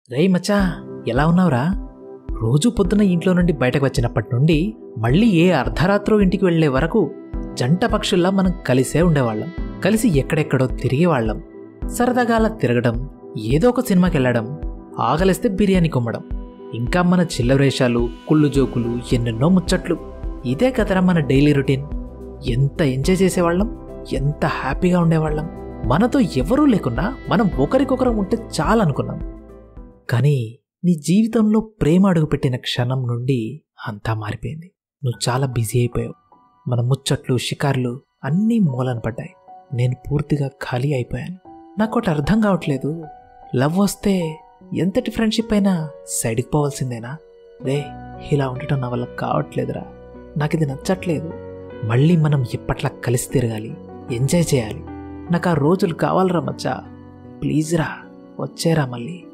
రేయ్ మచ్చా, ఎలా ఉన్నావురా? రోజు పొద్దున ఇంట్లో నుండి బయటకు వచ్చినప్పటి నుండి మళ్ళీ ఏ అర్ధరాత్రో ఇంటికి వెళ్లే వరకు జంట పక్షుల్లా మనం కలిసే ఉండేవాళ్ళం. కలిసి ఎక్కడెక్కడో తిరిగేవాళ్ళం. సరదాగా అలా తిరగడం, ఏదో ఒక సినిమాకి వెళ్ళడం, ఆకలిస్తే బిర్యానీ కొమ్మడం, ఇంకా మన చిల్లరేషాలు, కుళ్ళు జోకులు, ఎన్నెన్నో ముచ్చట్లు. ఇదే కదరా మన డైలీ రొటీన్. ఎంత ఎంజాయ్ చేసేవాళ్ళం, ఎంత హ్యాపీగా ఉండేవాళ్ళం. మనతో ఎవరూ లేకున్నా మనం ఒకరికొకరం ఉంటే చాలనుకున్నాం. కానీ నీ జీవితంలో ప్రేమ అడుగుపెట్టిన క్షణం నుండి అంతా మారిపోయింది. నువ్వు చాలా బిజీ అయిపోయావు. మన ముచ్చట్లు, షికార్లు అన్నీ మూలన పడ్డాయి. నేను పూర్తిగా ఖాళీ అయిపోయాను. నాకోటి అర్థం కావట్లేదు. లవ్ వస్తే ఎంతటి ఫ్రెండ్షిప్ అయినా సైడ్కి పోవాల్సిందేనా? రే, ఇలా ఉండటం నా వల్ల కావట్లేదురా. నాకు ఇది నచ్చట్లేదు. మళ్ళీ మనం ఎప్పట్లా కలిసి తిరగాలి, ఎంజాయ్ చేయాలి. నాకు ఆ రోజులు కావాలరా మచ్చా. ప్లీజ్ రా, వచ్చేరా మళ్ళీ.